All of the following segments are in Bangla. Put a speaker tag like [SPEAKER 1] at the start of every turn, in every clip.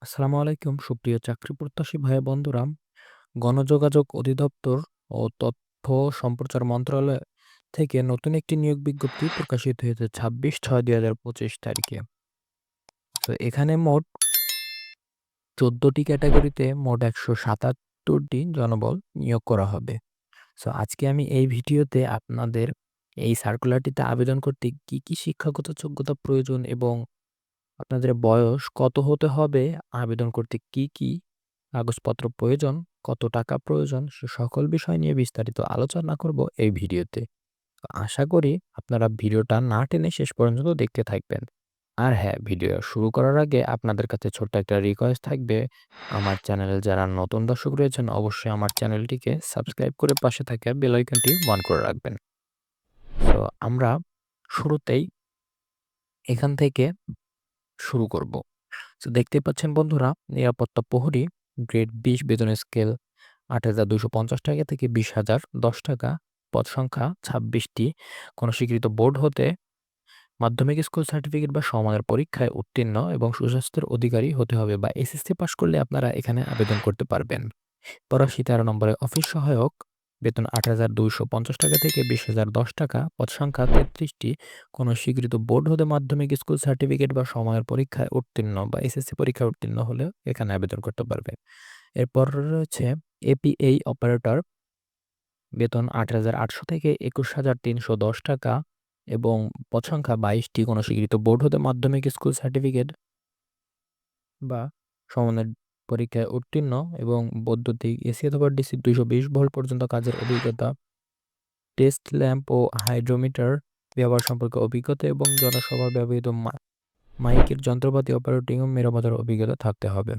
[SPEAKER 1] আসসালামু আলাইকুম সুপ্রিয় চাকরি প্রত্যাশী ভাই বন্ধুরা। গণযোগাযোগ অধিদপ্তর ও তথ্য সম্প্রচার মন্ত্রণালয় থেকে নতুন একটি নিয়োগ বিজ্ঞপ্তি প্রকাশিত হয়েছে ২৬/৬/২০২৫ তারিখে। তো এখানে মোট ১৪টি ক্যাটাগরিতে মোট ১৭৭টি জনবল নিয়োগ করা হবে। সো আজকে আমি এই ভিডিওতে আপনাদের এই সার্কুলারটিতে আবেদন করতে কি শিক্ষাগত যোগ্যতা প্রয়োজন এবং আপনাদের বয়স কত হতে হবে, আবেদন করতে কি কাগজপত্র প্রয়োজন, কত টাকা প্রয়োজন সে সকল বিষয় নিয়ে বিস্তারিত আলোচনা করব এই ভিডিওতে। তো আশা করি আপনারা ভিডিওটা না টেনে শেষ পর্যন্ত দেখতে থাকবেন। আর হ্যাঁ, ভিডিও শুরু করার আগে আপনাদের কাছে ছোট্ট একটা রিকোয়েস্ট থাকবে। আমার চ্যানেলে যারা নতুন দর্শক রয়েছেন অবশ্যই আমার চ্যানেলটিকে সাবস্ক্রাইব করে পাশে থাকা বেল আইকনটি অন করে রাখবেন। তো আমরা শুরুতেই এখান থেকে শুরু করব। তো দেখতেই পাচ্ছেন বন্ধুরা, নিরাপত্তা প্রহরী গ্রেড ২০ বেতন স্কেল ৮,২৫০ টাকা থেকে ২০,০১০ টাকা। পদ সংখ্যা ২৬টি। কোনো স্বীকৃত বোর্ড হতে মাধ্যমিক স্কুল সার্টিফিকেট বা সমমানের পরীক্ষায় উত্তীর্ণ এবং সুস্বাস্থ্যের অধিকারী হতে হবে বা এসএসসি পাস করলে আপনারা এখানে আবেদন করতে পারবেন। ৮৩ নম্বরে অফিস সহায়ক বেতন ৮,২৫০ টাকা থেকে ২০,০১০ টাকা। পদ সংখ্যা ৩৩টি। কোনো স্বীকৃত বোর্ড হতে মাধ্যমিক স্কুল সার্টিফিকেট বা সময়ের পরীক্ষায় উত্তীর্ণ বা এসএসসি পরীক্ষায় উত্তীর্ণ হলে এখানে আবেদন করতে পারবে। এরপর রয়েছে এপিএই অপারেটর বেতন ৮,৮০০ থেকে ২১,৩১০ টাকা এবং পদ সংখ্যা ২২টি। কোনো স্বীকৃত বোর্ড হতে মাধ্যমিক স্কুল সার্টিফিকেট বা সমমানের পরীক্ষায় উত্তীর্ণ এবং বৈদ্যুতিক এসি অথবা ডিসি ২২০ ভোল্ট পর্যন্ত কাজের অভিজ্ঞতা, টেস্ট ল্যাম্প ও হাইড্রোমিটার ব্যবহার সম্পর্কে অভিজ্ঞতা এবং জনসভায় ব্যবহৃত মাইকের যন্ত্রপাতি অপারেটিং ও মেরামতের অভিজ্ঞতা থাকতে হবে।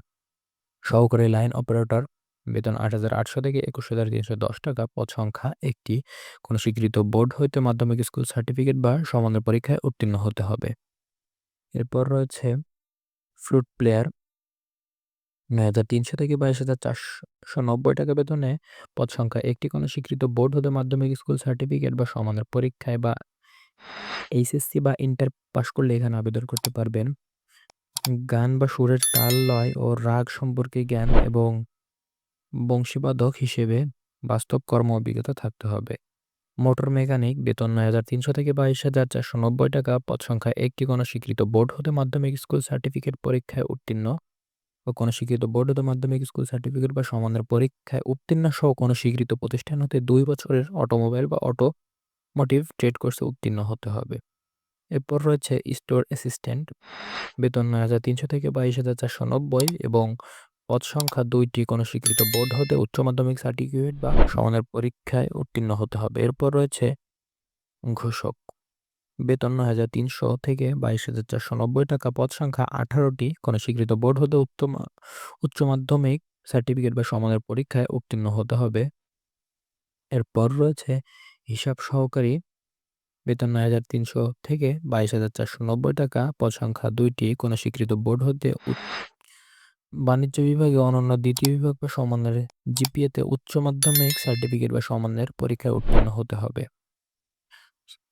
[SPEAKER 1] সহকারী লাইন অপারেটর বেতন ৮,৮০০ থেকে ২১,৩১০ টাকা। পদ সংখ্যা ১টি। কোনো স্বীকৃত বোর্ড হইতে মাধ্যমিক স্কুল সার্টিফিকেট বা সমমানের পরীক্ষায় উত্তীর্ণ হতে হবে। এরপর রয়েছে ফ্লুট প্লেয়ার ৯,৩০০ থেকে ২২,৪৯০ টাকা বেতনে। পদ সংখ্যা ১টি। কোনো স্বীকৃত বোর্ড হতে মাধ্যমিক স্কুল সার্টিফিকেট বা সমমানের পরীক্ষায় বা এইচএসসি বা ইন্টার পাস করলে এখানে আবেদন করতে পারবেন। গান বা সুরের তাল, লয় ও রাগ সম্পর্কে জ্ঞান এবং বংশীবাদক হিসেবে বাস্তব কর্ম অভিজ্ঞতা থাকতে হবে। মোটর মেকানিক বেতন ৯,৩০০ থেকে ২২,৪৯০ টাকা। পদ সংখ্যা ১টি। কোনো স্বীকৃত বোর্ড হতে মাধ্যমিক স্কুল সার্টিফিকেট পরীক্ষায় উত্তীর্ণ ও কোনো স্বীকৃত বোর্ড হতে মাধ্যমিক স্কুল সার্টিফিকেট বা সমমানের পরীক্ষায় উত্তীর্ণ সহ কোনো স্বীকৃত প্রতিষ্ঠান হতে ২ বছরের অটোমোবাইল বা অটোমোটিভ ট্রেড কোর্সে উত্তীর্ণ হতে হবে। এরপর রয়েছে স্টোর অ্যাসিস্ট্যান্ট বেতন ৯,৩০০ থেকে ২২,৪৯০ এবং পদ সংখ্যা ২টি। কোনো স্বীকৃত বোর্ড হতে উচ্চ মাধ্যমিক সার্টিফিকেট বা সমানের পরীক্ষায় উত্তীর্ণ হতে হবে। এরপর রয়েছে ঘোষক বেতন ৯,৩০০ থেকে ২২,৪৯০ টাকা। পদ সংখ্যা ১৮টি। কোনো স্বীকৃত বোর্ড হতে উচ্চ মাধ্যমিক সার্টিফিকেট বা সমানের পরীক্ষায় উত্তীর্ণ হতে হবে। এরপর রয়েছে হিসাব সহকারী বেতন ৯,৩০০ থেকে ২২,৪৯০ টাকা। পদ সংখ্যা ২টি। কোনো স্বীকৃত বোর্ড হতে বাণিজ্য বিভাগে অনন্য দ্বিতীয় বিভাগ বা সমমানের জিপিএতে উচ্চ মাধ্যমিক সার্টিফিকেট বা সমমানের পরীক্ষায় উত্তীর্ণ হতে হবে।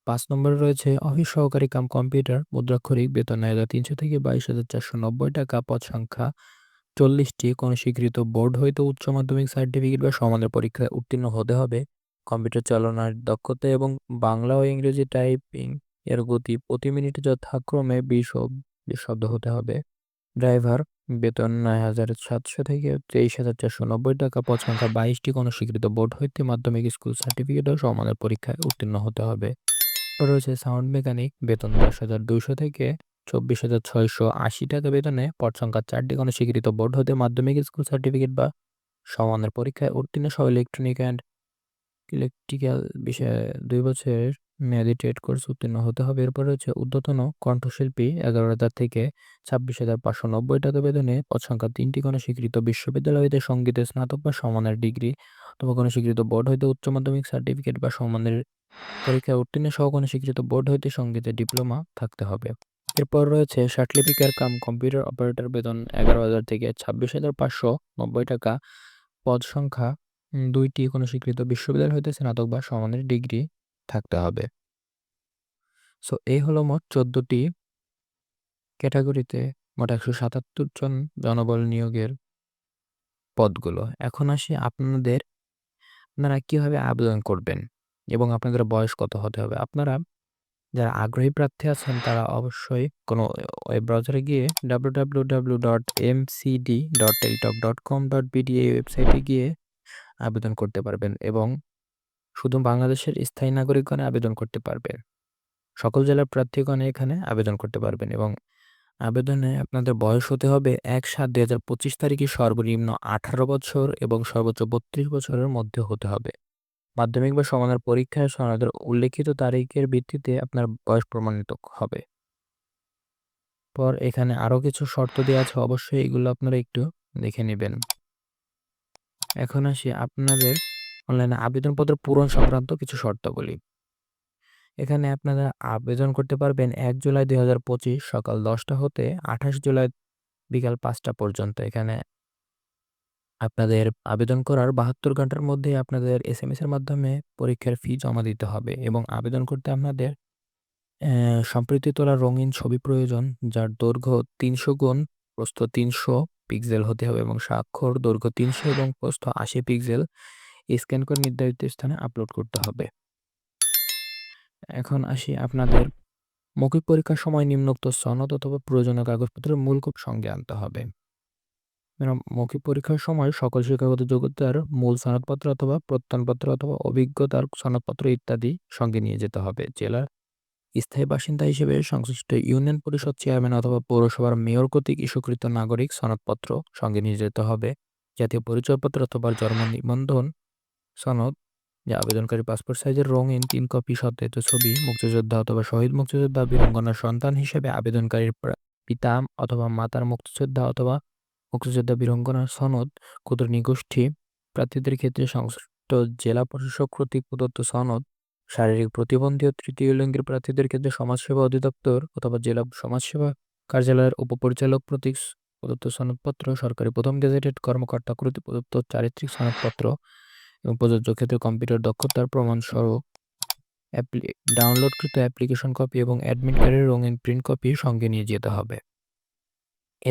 [SPEAKER 1] ৫ নম্বরে রয়েছে অফিস সহকারী কাম কম্পিউটার মুদ্রাক্ষরিক বেতন ৯,৩০০ থেকে ২২,৪৯০ টাকা। পদ সংখ্যা ৪০টি। কোনো স্বীকৃত বোর্ড হইতে উচ্চ মাধ্যমিক সার্টিফিকেট বা সমানের পরীক্ষায় উত্তীর্ণ হতে হবে। কম্পিউটার চালানোর দক্ষতা এবং বাংলা ও ইংরেজি টাইপিং এর গতি প্রতি মিনিটে যথাক্রমে ২০ ও ২০ শব্দ হতে হবে। ড্রাইভার বেতন ৯,৭০০ থেকে ২৩,৪৯০ টাকা। পদ সংখ্যা ২২টি। কোনো স্বীকৃত বোর্ড হইতে মাধ্যমিক স্কুল সার্টিফিকেট ও সমমানের পরীক্ষায় উত্তীর্ণ হতে হবে। রয়েছে সাউন্ড মেকানিক বেতন ১০,২০০ থেকে ২৪,৬৮০ টাকা বেতনে। পদ সংখ্যা ৪টি। কোনো স্বীকৃত বোর্ড হতে মাধ্যমিক স্কুল সার্টিফিকেট বা সমমানের পরীক্ষায় উত্তীর্ণ সহ ইলেকট্রনিক অ্যান্ড ইলেকট্রিক্যাল বিষয়ে ২ বছরের মেয়াদি ট্রেড কোর্স উত্তীর্ণ হতে হবে। এরপর রয়েছে ঊর্ধ্বতন কণ্ঠশিল্পী ১১,০০০ থেকে ২৬,৫৯০ টাকা বেতনে। পদ সংখ্যা ৩টি। কোনো স্বীকৃত বিশ্ববিদ্যালয় হইতে সংগীতে স্নাতক বা সমমানের ডিগ্রি অথবা কোনো স্বীকৃত বোর্ড হইতে উচ্চ মাধ্যমিক সার্টিফিকেট বা সমমানের পরীক্ষায় উত্তীর্ণ সহ কোনো স্বীকৃত বোর্ড হইতে সংগীতে ডিপ্লোমা থাকতে হবে। এরপর রয়েছে সার্টিফিকেট কাম কম্পিউটার অপারেটর বেতন ১১,০০০ থেকে ২৬,৫৯০ টাকা। পদ সংখ্যা ২টি। কোনো স্বীকৃত বিশ্ববিদ্যালয় হইতে স্নাতক বা সমমানের ডিগ্রি থাকতে হবে। সো এই হলো মোট ১৪টি ক্যাটাগরিতে মোট ১৭৭ জন জনবল নিয়োগের পদগুলো। এখন আসি আপনারা কিভাবে আবেদন করবেন এবং আপনাদের বয়স কত হতে হবে? আপনারা যারা আগ্রহী প্রার্থী আছেন তারা অবশ্যই কোনো ওয়েব ব্রাউজারে গিয়ে www.mcd.teletalk.com.bd এই ওয়েবসাইটে গিয়ে আবেদন করতে পারবেন এবং শুধু বাংলাদেশের স্থায়ী নাগরিকগণ আবেদন করতে পারবে। সকল জেলার প্রার্থীগণ এখানে আবেদন করতে পারবেন এবং আবেদনে আপনাদের বয়স হতে হবে ১/৭/২০২৫ তারিখে সর্বনিম্ন ১৮ বছর এবং সর্বোচ্চ ৩২ বছরের মধ্যে হতে হবে। মাধ্যমিক বা সমানের পরীক্ষায় সনদের উল্লেখিত তারিখের ভিত্তিতে আপনার বয়স প্রমাণিত হবে। এখানে আরো কিছু শর্ত দেয়া আছে, অবশ্যই এগুলো আপনারা একটু দেখে নিবেন। এখন আসি আপনাদের অনলাইনে আবেদনপত্র পূরণ সংক্রান্ত কিছু শর্তাবলী। এখানে আপনারা আবেদন করতে পারবেন ১ জুলাই ২০২৫ সকাল ১০টা হতে ২৮ জুলাই বিকাল ৫টা পর্যন্ত। এখানে আপনাদের আবেদন করার ৭২ ঘন্টার মধ্যেই আপনাদের এসএমএস এর মাধ্যমে পরীক্ষার ফি জমা দিতে হবে এবং আবেদন করতে আপনাদের সম্প্রতি তোলা রঙিন ছবি প্রয়োজন, যার দৈর্ঘ্য ৩০০ গুণ প্রস্থ ৩০০ পিক্সেল হতে হবে এবং স্বাক্ষর দৈর্ঘ্য ৩০০ এবং প্রস্থ ৮০ পিক্সেল স্ক্যান করে নির্ধারিত স্থানে আপলোড করতে হবে। এখন আসি আপনাদের মৌখিক পরীক্ষার সময় নিম্নোক্ত সনদ অথবা প্রয়োজনীয় কাগজপত্রের মূল কপি সঙ্গে আনতে হবে। মৌখিক পরীক্ষার সময় সকল শিক্ষাগত যোগ্যতার মূল সনদপত্র অথবা প্রত্যয়নপত্র অথবা অভিজ্ঞতার সনদপত্র ইত্যাদি সঙ্গে নিয়ে যেতে হবে। জেলার স্থায়ী বাসিন্দা হিসেবে সংশ্লিষ্ট ইউনিয়ন পরিষদ চেয়ারম্যান অথবা পৌরসভার মেয়র কর্তৃক ইস্যুকৃত নাগরিক সনদপত্র সঙ্গে নিয়ে যেতে হবে। জাতীয় পরিচয়পত্র অথবা জন্ম নিবন্ধন সনদ, যে আবেদনকারী পাসপোর্ট সাইজের রঙিন ৩ কপি সত্যায়িত ছবি, মুক্তিযোদ্ধা অথবা শহীদ মুক্তিযোদ্ধা বীরাঙ্গনার সন্তান হিসেবে আবেদনকারীর পিতা অথবা মাতার মুক্তিযোদ্ধা অথবা মুক্তিযোদ্ধা বীরাঙ্গনার সনদ, ক্ষুদ্র নৃগোষ্ঠী প্রার্থীদের ক্ষেত্রে সংশ্লিষ্ট জেলা প্রশাসক কর্তৃক প্রদত্ত সনদ, শারীরিক প্রতিবন্ধী ও তৃতীয় লিঙ্গের প্রার্থীদের ক্ষেত্রে সমাজসেবা অধিদপ্তর অথবা জেলা সমাজসেবা কার্যালয়ের উপপরিচালক কর্তৃক প্রদত্ত সনদপত্র, সরকারি প্রথম গেজেটেড কর্মকর্তা কর্তৃক প্রদত্ত চারিত্রিক সনদপত্র এবং প্রযোজ্য ক্ষেত্রে কম্পিউটার দক্ষতার প্রমাণস্বরূপ ডাউনলোডকৃত অ্যাপ্লিকেশন কপি এবং অ্যাডমিট কার্ডের রঙিন প্রিন্ট কপি সঙ্গে নিয়ে যেতে হবে।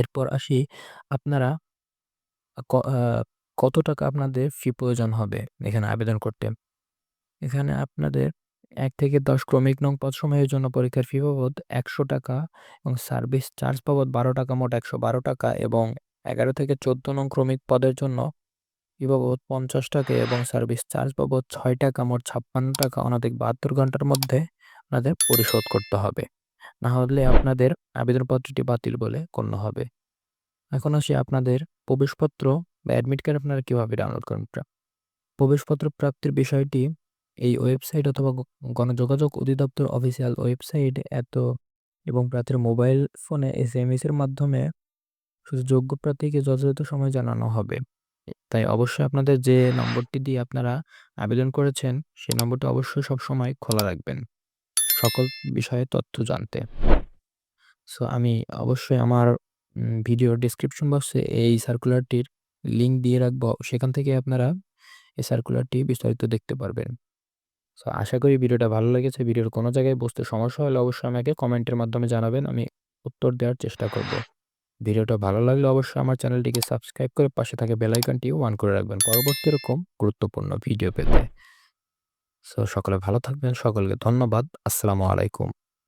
[SPEAKER 1] এরপর আসি আপনারা কত টাকা আপনাদের ফি প্রয়োজন হবে এখানে আবেদন করতে। এখানে আপনাদের ১ থেকে ১০ ক্রমিক নং পদসমূহের জন্য পরীক্ষার ফি বাবদ ১০০ টাকা এবং সার্ভিস চার্জ বাবদ ১২ টাকা, মোট ১১২ টাকা এবং ১১ থেকে ১৪ নং ক্রমিক পদের জন্য ফি বাবদ ৫০ টাকা এবং সার্ভিস চার্জ বাবদ ৬ টাকা, মোট ৫৬ টাকা অনধিক ৭২ ঘন্টার মধ্যে আপনাদের পরিশোধ করতে হবে। না হলে আপনাদের আবেদনপত্রটি বাতিল বলে গণ্য হবে। এখন আসি আপনাদের প্রবেশপত্র বা অ্যাডমিট কার্ড আপনারা কিভাবে ডাউনলোড করবেন। প্রবেশপত্র প্রাপ্তির বিষয়টি এই ওয়েবসাইট অথবা গণযোগাযোগ অধিদপ্তর অফিসিয়াল ওয়েবসাইট এবং প্রার্থীর মোবাইল ফোনে এসএমএস এর মাধ্যমে শুধু যোগ্য প্রার্থীকে যথাযথ সময় জানানো হবে। তাই অবশ্যই আপনাদের যে নম্বরটি দিয়ে আপনারা আবেদন করেছেন সেই নম্বরটি অবশ্যই সবসময় খোলা রাখবেন সকল বিষয়ে তথ্য জানতে। আমি অবশ্যই আমার ভিডিওর ডেসক্রিপশন বক্সে এই সার্কুলারটির লিঙ্ক দিয়ে রাখবো, সেখান থেকে আপনারা এই সার্কুলারটি বিস্তারিত দেখতে পারবেন। আশা করি ভিডিওটা ভালো লেগেছে। ভিডিওর কোনো জায়গায় বুঝতে সমস্যা হলে অবশ্যই আমাকে কমেন্টের মাধ্যমে জানাবেন, আমি উত্তর দেওয়ার চেষ্টা করব। ভিডিওটা ভালো লাগলে অবশ্যই আমার চ্যানেলটিকে সাবস্ক্রাইব করে পাশে থাকা বেল আইকনটি অন করে রাখবেন পরবর্তী এরকম গুরুত্বপূর্ণ ভিডিও পেতে। সকলে ভালো থাকবেন। সকলকে ধন্যবাদ। আসসালামু আলাইকুম।